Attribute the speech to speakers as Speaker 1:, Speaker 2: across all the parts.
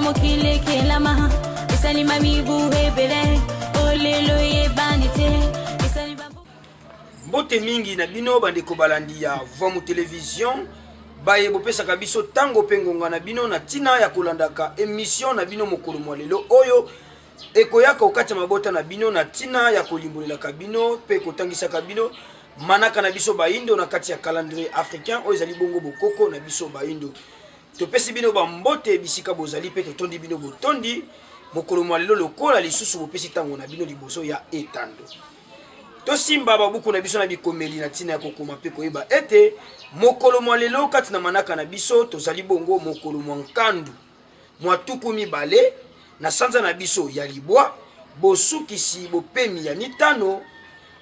Speaker 1: mokile kelama esali mami buhebele olelo yebanite esali bambo
Speaker 2: mbote mingi na bino bandeko balandi ya Voix Télévision baye bopesaka biso tango pengonga na bino na tina ya kolandaka émission na bino mokolo mwa lelo oyo ekoyaka okati mabota na bino na tina ya kolimbolelaka bino pe kotangisaka bino manaka na biso baindo na kati ya calendrier africain oyo ezali bongo bokoko na biso baindo topesi bino bambote bisika bozali pe totondi bino botondi mokolo mwa lelo lokola lisusu bopesi tango na bino liboso ya etando tosimba babuku na biso na bikomeli na tina ya kokoma pe koyeba ete mokolo mwa lelo kati na manaka na biso tozali bongo mokolo mwa nkandu mwa tuku mibale na sanza na biso ya libwa bosukisi bopemi ya mitano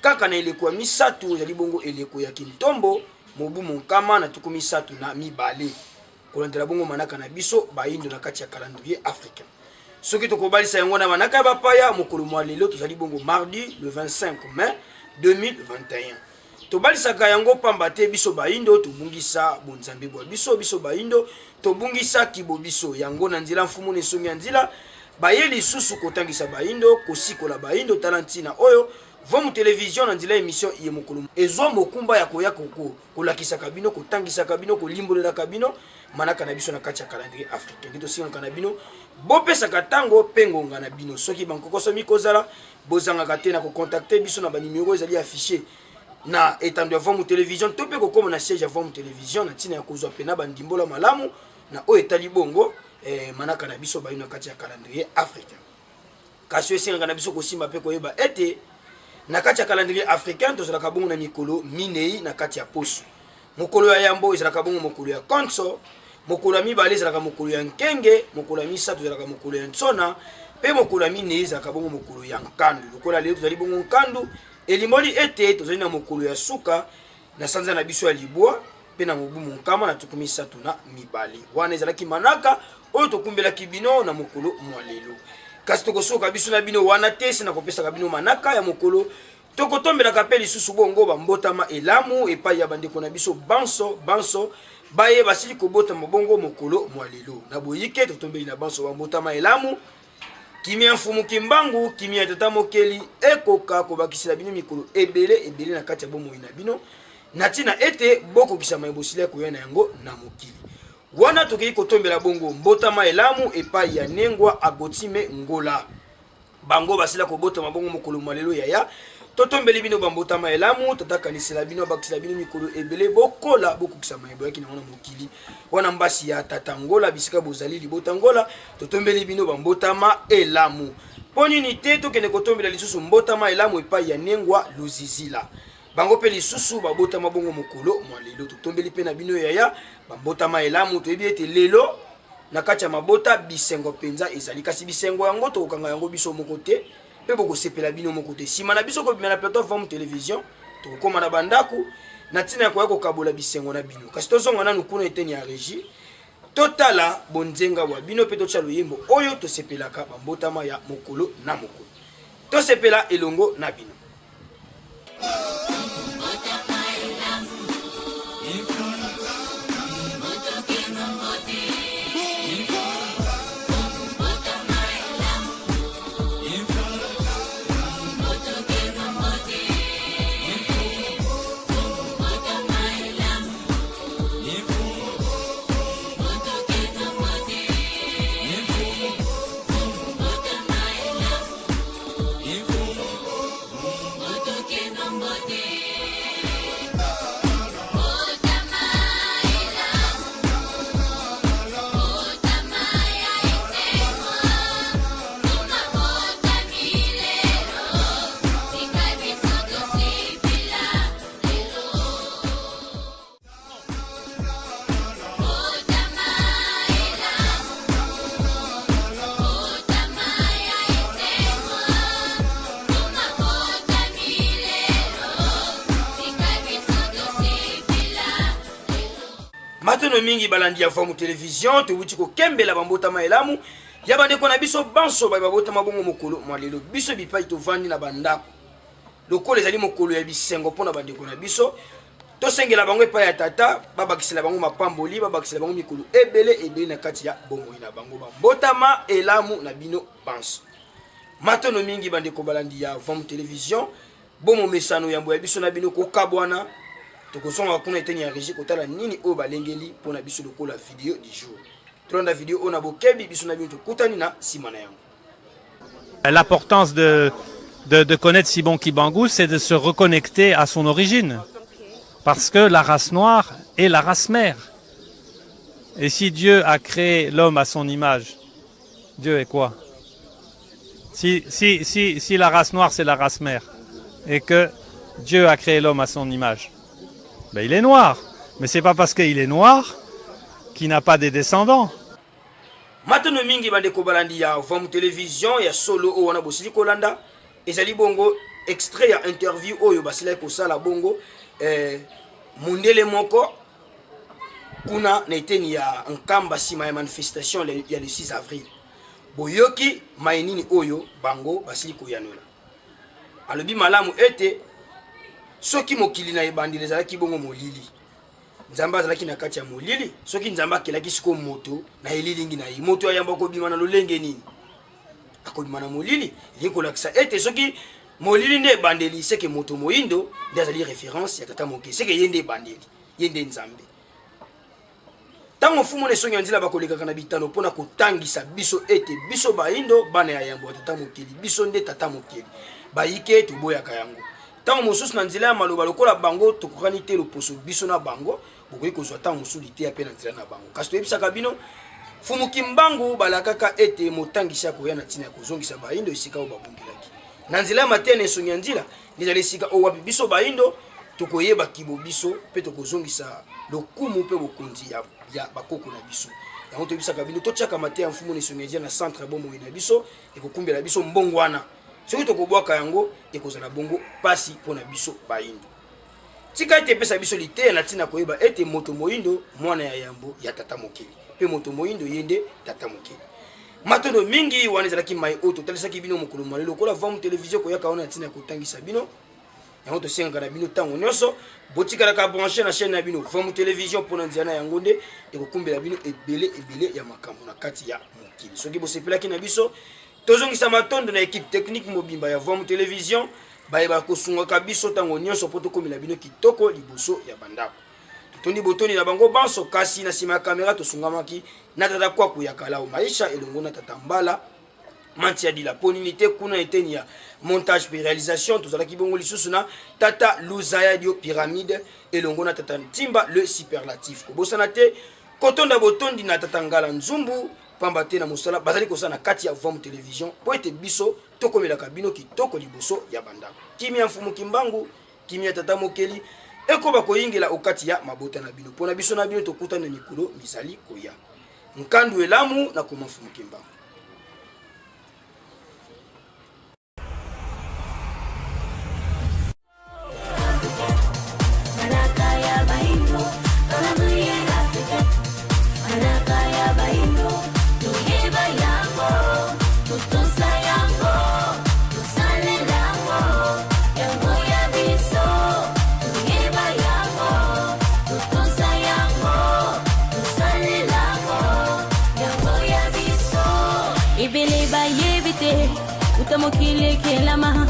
Speaker 2: kaka na eleko ya misatu ezali bongo eleko ya kintombo mobu monkama na tuku misatu na mibale kolandela bongo manaka na biso baindo na kati ya calendrier africain soki tokobalisa yango na manaka ya bapaya mokolo mwa lelo tozali bongo mardi le 25 mai 2021 tobalisaka yango pamba te biso baindo tobungisa bonzambe bwa biso baindo tobungisa kibo biso yango na nzela mfumu na esongi ya nzela baye lisusu kotangisa baindo kosikola baindo talantina oyo Voix Télévision na nzela émission ye mokolo ezwa mokumba ya koya kolakisa kabino kotangisa kabino kolimbolela kabino manaka na biso na kati ya calendrier africain ngito singa na bino bopesaka tango pengonga na bino soki bankokoso mikozala bozanga te na ko contacter biso na ba numéro ezali affiché na etando ya Voix Télévision to pe kokoma na siège ya Voix Télévision na tina ya kozwa pena bandimbola malamu na o etali bongo manaka na biso baino na kati ya calendrier africain kasi singa na biso kosimba pe koyeba ete na kati ya calendrier africain tozalaka bongo na mikolo minei na kati ya poso mokolo ya yambo ezalaka bongo mokolo ya konso mokolo ya mibale ezalaka mokolo ya nkenge mokolo ya misato ezalaka mokolo ya ntsona pe mokolo ya minei ezalaka bongo mokolo ya nkandu lokola lelo tozali bongo nkandu elimboli ete tozali na mokolo ya suka na sanza na biso ya libwa pe na mobu monkama na tuku misato na mibale wana ezalaki manaka oyo tokumbelaki bino na mokolo mwa lelo kasi tokosoka biso na bino wana te sina kopesaka bino manaka ya mokolo tokotombelaka pe lisusu bongo bambotama elamu epai ya bandeko na biso banso baye basili kobotama bongo mokolo mwa lelo na boyike totombeli na banso bambotama elamu kimia mfumu kimbangu kimia tata mokeli ekoka kobakisela bino mikolo ebele na kati ya bomoi na bino na tina ete bokokisa mayebosili ya koya na yango na mokili wana tokei kotombela bongo mbotama elamu epai ya nengwa agotime ngola bango basila kobotama bongo mokolo malelo yaya totombeli bino bambotama elamu tatakanisela bino bakisela bino mikolo ebele bokola bokokisa mayebo yaki na wana mokili wana mbasi ya tata ngola bisika bozali libota ngola totombeli bino bambotama elamu ponini te tokende kotombela lisusu mbotama elamu epai ya nengwa luzizila bango pe lisusu babotama bongo mokolo mwa lelo totombeli pe na bino yaya bambotama elamu toyebi ete lelo na kati ya mabota bisengo penza ezali kasi bisengo yango tokokanga yango biso moko te pe bokosepela bino moko te sima na biso kobima na plateau Voix Télévision tokokoma na bandaku na ntina ya koya kokabola bisengo na bino kasi tozonga nanu kuna eteni ya régie totala bonzenga bwa bino pe totya loyembo oyo tosepelaka bambotama ya mokolo na mokolo tosepela elongo na bino. Matono mingi balandi ya Voix Télévision tewuti ko kembela bambotama elamu ya bandeko na biso banso babotama bongo mokolo mwa lelo biso bipai tovandi na bandako lokolo ezali mokolo ya bisengo pona bandeko na biso tosengela bango epai ya tata babakisela bango mapamboli babakisela bango mikolo ebele na kati ya bomoi na bango bambotama elamu na bino banso matono mingi bandeko balandi ya Vom Télévision bomo mesano yambo ya biso na bino kokabwana tokozonga kuna eteni ya régie kotala nini oyo balengeli mpona biso lokola video du jour tolanda video oyo na bokebi biso na bino tokutani na nsima na yango.
Speaker 3: L'importance de connaître Sibon Kibangu, c'est de se reconnecter à son origine. Parce que la race noire est la race mère. Et si Dieu a créé l'homme à son image, Dieu est quoi? Si la race noire c'est la race mère, et que Dieu a créé l'homme à son image, ben il est noir. Mais c'est pas parce qu'il est noir qu'il n'a pas des descendants.
Speaker 2: Matono mingi bandeko balandi ya Vom Télévision ya solo o wana bosili kolanda ezali bongo extrait ya interview oyo basila ko sala bongo mundele moko kuna na eteni ya nkamba sima ya manifestation ya le 6 avril boyoki mainini oyo bango basili koyanola alobi malamu ete soki mokili na ebandi ezalaki bongo molili nzamba azalaki na kati ya molili soki nzamba akelaki siko moto na elilingi na ye moto ayamba kobima na lolenge nini akobima na molili eli kolakisa ete soki molili nde ebandeli seke moto moyindo nde azali référence ya tata moke seke ye nde ebandeli ye nde nzambe ntango mfumu na esongi ya nzela bakolekaka na bitano mpona kotangisa biso ete biso bayindo bana ya yambo ya tata mokeli biso nde tata mokeli bayike toboyaka yango ntango mosusu na nzela ya maloba lokola bango tokokani te loposo biso na bango bokoki kozwa ntango mosusu liteya mpe na nzela na bango kasi toyebisaka bino fumu kimbangu balakaka ete motangisi akoya na ntina ya kozongisa bayindo esika oyo babungelaki na nzela ya mateya na esongi ya nzela ezali esika oyo wapi biso bayindo tokoyeba kibo biso mpe tokozongisa lokumu mpe bokonzi ya bakoko na biso yango toyebisaka bino totiaka mateya mfumu na esongi ya nzela na centre ya bomoi na biso ekokumbela biso mbongo wana soki tokobwaka yango ekozala bongo pasi mpona biso bayindo tika ete epesa biso liteya na ntina koyeba ete moto moyindo mwana ya yambo ya tata mokeli mpe moto moyindo ye nde tata mokeli matondo mingi wana ezalaki mai oyo totalisaki bino mokolo mwa lelo lokola Vom Télévision koyaka wana na ntina ya kotangisa bino yango tosengaka na bino ntango nyonso botikalaka branche na chaîne na bino Vom Télévision mpona nzela na yango nde ekokumbela bino ebele ya makambo na kati ya mokili soki bosepelaki na biso tozongisa matondo na équipe technique mobimba ya Vom Télévision bayeba kosungaka biso ntango nyonso mpo tokomela bino kitoko liboso ya bandako totondi botoni na bango banso kasi na nsima ya kamera tosungamaki na tata kwaku ya kalao maisha elongo na tata mbala manti ya dila ponini te kuna eteni ya montage pe réalisation tozalaki bongo lisusu na tata luzaya dio pyramide elongo na tata ntimba le superlatif kobosana te kotonda botondi na tata ngala nzumbu pamba te na mosala bazali kosala na kati ya Vom Télévision po ete biso tokomelaka bino kitoko liboso ya bandako kimi ya mfumu kimbangu kimi ya tata mokeli ekoba koyingela okati ya mabota na bino mpona biso na bino tokutana na mikolo mizali koya nkandu elamu na koma mfumu kimbangu.
Speaker 1: Ibele ba yebite utamokile kelama